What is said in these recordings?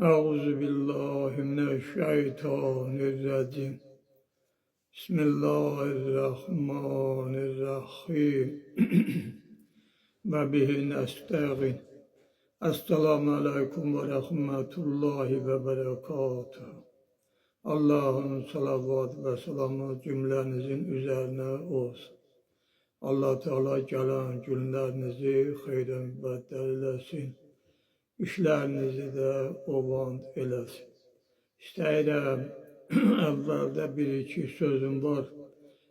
أعوذ بالله من الشيطان الرجيم بسم الله الرحمن الرحيم وبه نستعين Esselamu Aleyküm ve Rahmetullahi ve Berekatuhu. Allah'ın salavat ve selamı cümlenizin üzerine olsun. Allah Teala gelen günlerinizi hayra mübeddel eylesin. İşlerinizi de ovand eylesin. İstəyirəm, əvvəldə bir-iki sözüm var,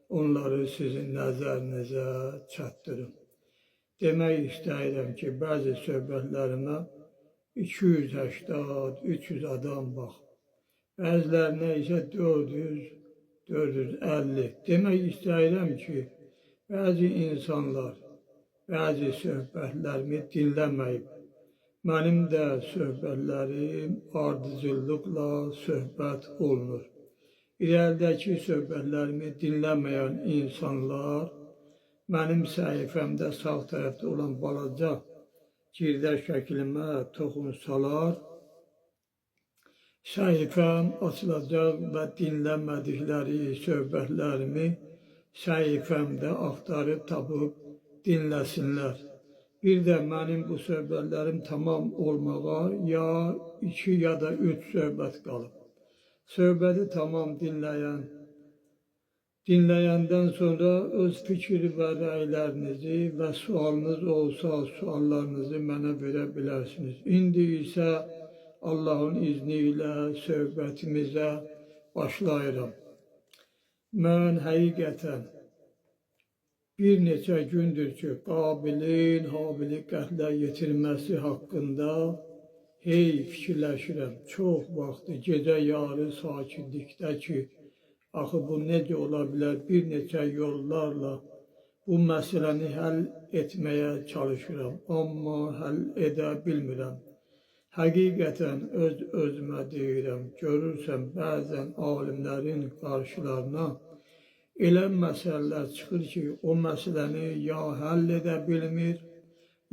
onları sizin nəzərinizə çatdırım. Demək istəyirəm ki, bəzi söhbətlərimə 280-300 adam baxıb, bəzilərinə isə 400-450. Demək istəyirəm ki, bəzi insanlar, bəzi söhbətlərimi dinləməyib. Mənim də söhbətlərim ardıcıllıqla söhbət olunur. İrəlidəki söhbətlərimi dinləməyən insanlar mənim səhifəmdə sağ tərəfdə olan balaca girdə şəklimə toxunsalar, səhifəm açılacaq və dinləmədikləri söhbətlərimi səhifəmdə axtarıb tapıb dinləsinlər. Bir də mənim bu söhbətlərim tamam olmağa ya 2 ya da 3 söhbət qalıb. Söhbəti tamam dinləyəndən sonra öz fikir və rəylərinizi və sualınız olsa suallarınızı mənə verə bilərsiniz. İndi isə Allahın izni ilə söhbətimizə başlayıram. Mən həqiqətən bir neçə gündür ki, Qabilin Habili qətlə yetirməsi haqqında fikirləşirəm. Çox vaxtı gecə yarı sakitlikdə ki, axı bu necə ola bilər, bir neçə yollarla bu məsələni həll etməyə çalışıram, amma həll edə bilmirəm. Həqiqətən öz-özümə deyirəm, görürsən bəzən alimlərin qarşılarına elə məsələlər çıxır ki, o məsələni ya həll edə bilmir,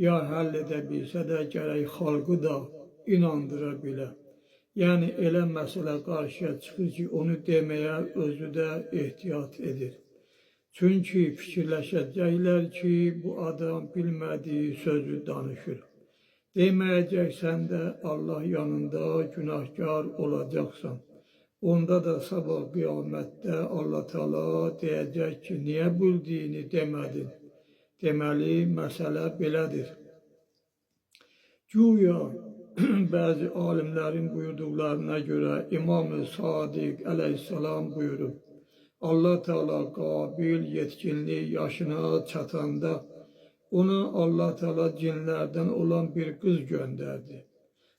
ya həll edə bilsə də gərək xalqı da inandıra bilə. Yəni elə məsələ qarşıya çıxır ki, onu deməyə özü də ehtiyat edir. Çünki fikirləşəcəklər ki, bu adam bilmədiyi sözü danışır. Deməyəcəksən də Allah yanında günahkar olacaqsan. Onda da sabah qiyamətdə Allah Teala deyəcək ki, niyə bildiyini demədin? Deməli, məsələ belədir. Güya bəzi alimlərin buyurduqlarına görə İmam-ı Sadiq əleyhissalam buyurub, Allah Teala Qabil yetkinlik yaşına çatanda ona Allah Teala cinlərdən olan bir qız göndərdi.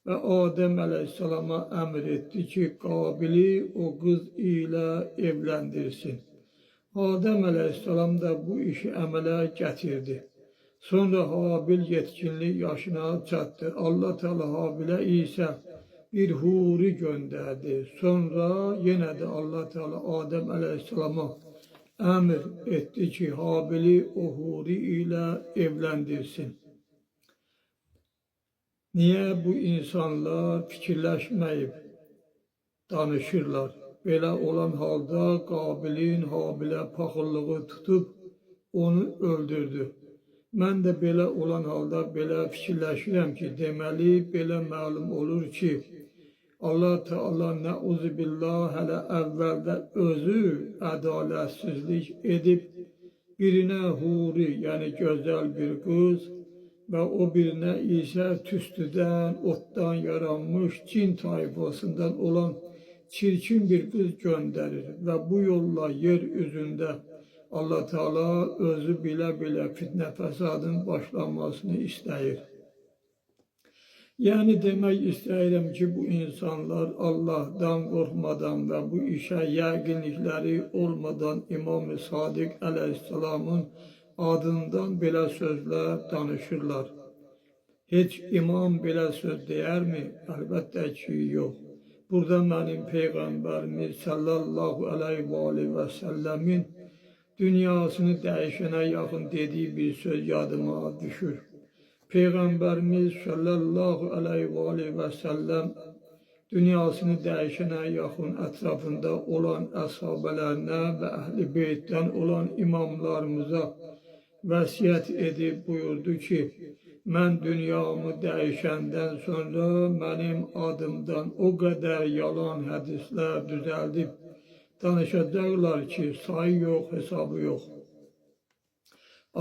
Və Adəm əleyhissalama əmr etdi ki, Qabili o qız ilə evləndirsin. Adəm əleyhissalam da bu işi əmələ gətirdi. Sonra Habil yetkinlik yaşına çatdı. Allah Teala Habilə isə bir huri göndərdi. Sonra yenə də Allah Teala Adəm əleyhissalama əmr etdi ki, Habili o huri ilə evləndirsin. Niyə bu insanlar fikirləşməyib danışırlar? Belə olan halda Qabilin Habilə paxıllığı tutub onu öldürdü. Mən də belə olan halda belə fikirləşirəm ki, deməli belə məlum olur ki, Allah Teala nəuzubillah hələ əvvəldə özü ədalətsizlik edib birinə huri, yəni gözəl bir qız və o birinə isə tüstüdən, otdan yaranmış cin tayfasından olan çirkin bir qız göndərir və bu yolla yer üzündə Allah Teala özü bilə-bilə fitnə fəsadın başlanmasını istəyir. Yəni demək istəyirəm ki, bu insanlar Allahdan qorxmadan və bu işə yəqinlikləri olmadan İmam-ı Sadiq əleyhissalamın adından belə sözlər danışırlar. Heç imam belə söz deyərmi? Əlbəttə ki, yox. Burada mənim Peyğəmbərimiz sallallahu aleyhi və səlləmin dünyasını dəyişənə yaxın dediyi bir söz yadıma düşür. Peyğəmbərimiz sallallahu aleyhi və səlləm dünyasını dəyişənə yaxın ətrafında olan əshabələrinə və əhl-i beytdən olan imamlarımıza vəsiyyət edib buyurdu ki, mən dünyamı dəyişəndən sonra mənim adımdan o qədər yalan hədislər düzəldib danışacaqlar ki, sayı yox, hesabı yox.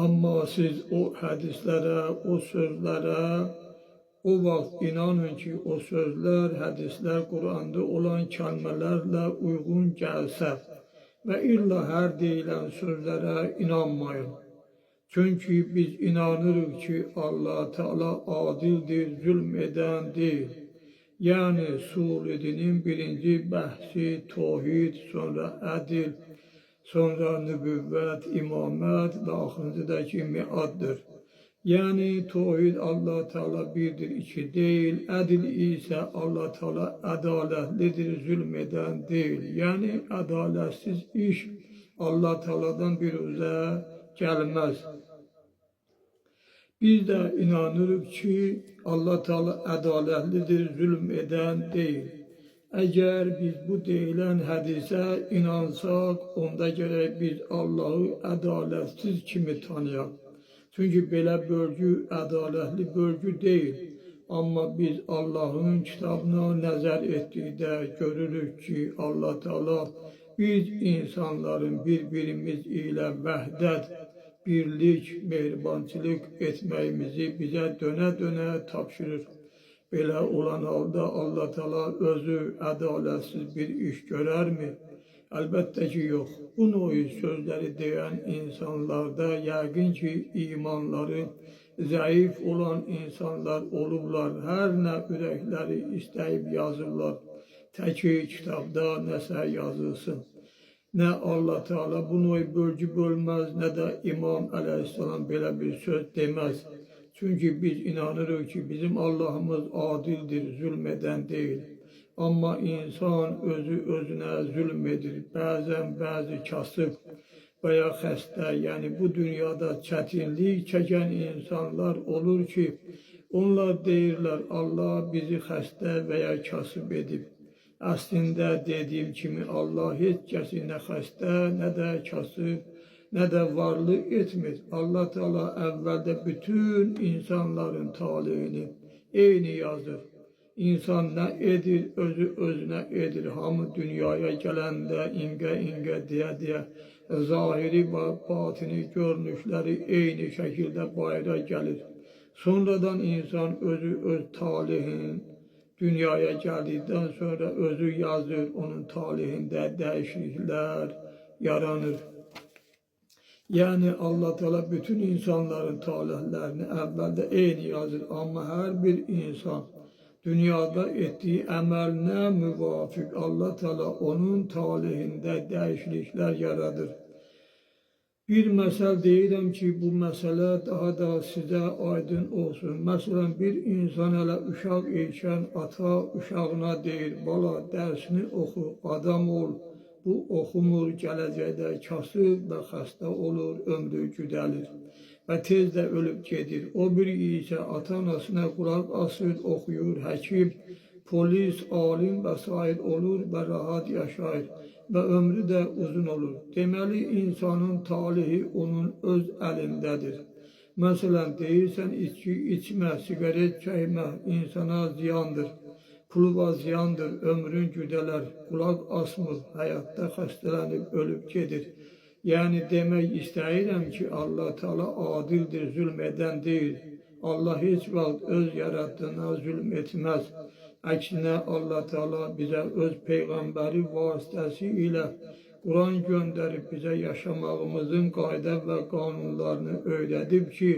Amma siz o hədislərə, o sözlərə o vaxt inanın ki, o sözlər, hədislər Quranda olan kəlmələrlə uyğun gəlsə və illa hər deyilən sözlərə inanmayın. Çünki biz inanırıq ki, Allah Teala adildir, zülm edən deyil. Yəni, Surədinin birinci bəhsi tövhid, sonra ədil, sonra nübüvvət, imamət və axırıncıdakı miaddır. Yəni, tövhid Allah Teala birdir, iki deyil. Ədil isə Allah Teala ədalətlidir, zülm edən deyil. Yəni, ədalətsiz iş Allah Teala'dan bir üzə gəlməz. Biz də inanırıq ki, Allah Teala ədalətlidir, zülm edən deyil. Əgər biz bu deyilən hədisə inansaq, onda gərək biz Allahı ədalətsiz kimi tanıyaq. Çünki belə bölgü ədalətli bölgü deyil. Amma biz Allahın kitabına nəzər etdikdə görürük ki, Allah Teala biz insanların bir-birimiz ilə vəhdət, birlik, mehribançılıq etməyimizi bizə dönə-dönə tapşırır. Belə olan halda Allah Teala özü ədalətsiz bir iş görərmi? Əlbəttə ki, yox. Bu növ sözləri deyən insanlarda yəqin ki, imanları zəif olan insanlar olublar. Hər nə ürəkləri istəyib yazırlar. Təki kitabda nəsə yazılsın. Nə Allah Teala bu növ bölgü bölməz, nə də İmam Əleyhisselam belə bir söz deməz. Çünki biz inanırıq ki, bizim Allahımız adildir, zülm edən deyil. Amma insan özü özünə zülm edir. Bəzən bəzi kasıb və ya xəstə, yəni bu dünyada çətinlik çəkən insanlar olur ki, onlar deyirlər, Allah bizi xəstə və ya kasıb edib. Əslində dediyim kimi Allah heç kəsi nə xəstə, nə də kasıb, nə də varlı etmir. Allah Teala əvvəldə bütün insanların talihini eyni yazır. İnsan nə edir, özü özünə edir. Hamı dünyaya gələndə ingə deyə zahiri və batini görünüşləri eyni şəkildə bayra gəlir. Sonradan insan özü öz talihinin dünyaya gəldikdən sonra özü yazır, onun talihində dəyişikliklər yaranır. Yəni Allah Teala bütün insanların talihlərini əvvəldə eyni yazır. Amma hər bir insan dünyada etdiyi əməlinə müvafiq Allah Teala onun talihində dəyişikliklər yaradır. Bir məsəl deyirəm ki, bu məsələ daha da sizə aydın olsun. Məsələn, bir insan hələ uşaq ikən ata uşağına deyir, bala dərsini oxu, adam ol. Bu oxumur, gələcəkdə kasıb və xəstə olur, ömrü güdəlir və tez də ölüb gedir. O biri isə ata-anasına qulaq asır, oxuyur, həkim, polis, alim və s. olur və rahat yaşayır və ömrü də uzun olur. Deməli, insanın talihi onun öz əlindədir. Məsələn, deyirsən, içki içmə, sigaret çəkmə, insana ziyandır. Pulva ziyandır, ömrün güdələr, qulaq asmır, həyatda xəstələnib, ölüb gedir. Yəni demək istəyirəm ki, Allah Teala adildir, zülm edən deyil. Allah heç vaxt öz yarattığına zülm etməz. Əksinə Allah Teala bizə öz Peyğəmbəri vasitəsilə Quran göndərib bizə yaşamağımızın qayda və qanunlarını öyrədib ki,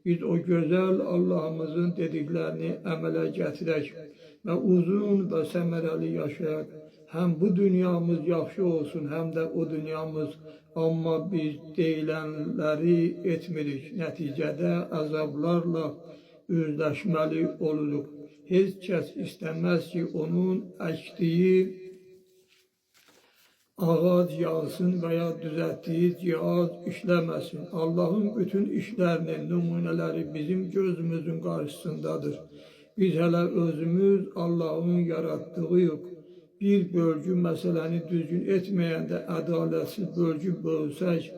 biz o gözəl Allahımızın dediklərini əmələ gətirək və uzun və səmərəli yaşayaq. Həm bu dünyamız yaxşı olsun, həm də o dünyamız. Amma biz deyilənləri etmirik. Nəticədə əzablarla üzləşməli oluruq. Heç kəs istəməz ki, onun əkdiyi ağac yağsın və ya düzəltdiyi cihaz işləməsin. Allahın bütün işlərinin nümunələri bizim gözümüzün qarşısındadır. Biz hələ özümüz Allahın yaratdığıyıq. Bir bölgü məsələni düzgün etməyəndə ədalətsiz bölgü bölsək,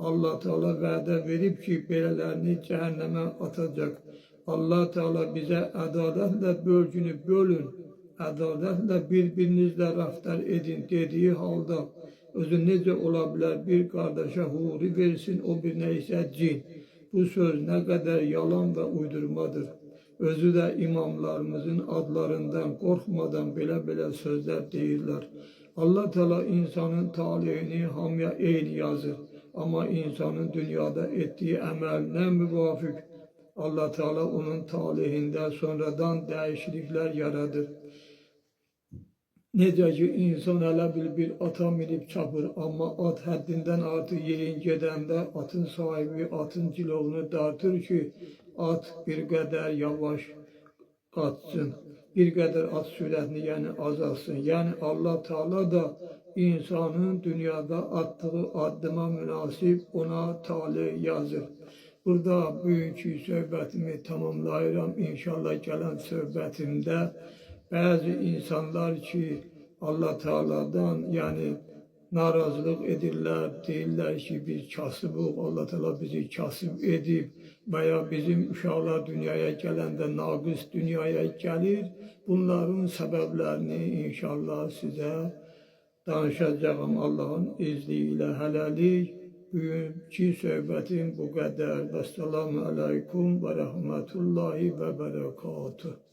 Allah Teala vədə verib ki, belələrini cəhənnəmə atacaq. Allah Teala bizə ədalətlə bölgünü bölün, ədalətlə bir-birinizlə rəftar edin dediyi halda özü necə ola bilər bir qardaşa huri versin, o birinə isə cin. Bu söz nə qədər yalan və uydurmadır. Özü də imamlarımızın adlarından qorxmadan belə sözlər deyirlər. Allah Teala insanın talihini hamıya eyni yazır. Amma insanın dünyada etdiği əməlinə müvafiq Allah Teala onun talihində sonradan dəyişikliklər yaradır. Necə ki insan hələ bir ata minib çapır, amma at həddindən artıq yerin gedəndə atın sahibi atın cilovunu dartır ki, at bir qədər yavaş qaçsın, bir qədər at sürətini azalsın. Yəni Allah Teala da insanın dünyada attığı addıma münasib ona talih yazır. Burada bugünkü söhbətimi tamamlayıram. İnşallah gələn söhbətimdə bəzi insanlar ki Allah Teala'dan narazılıq edirlər, deyirlər ki biz kasıbıq, Allah Teala bizi kasıb edib veya bizim uşaqlar dünyaya gələndə naqis dünyaya gəlir. Bunların səbəblərini inşallah sizə danışacağım Allahın izni ilə. Hələlik bugünkü söhbətim bu qədər. Vəssalamu aleykum və rəhmətullahi və bərəkatuhu.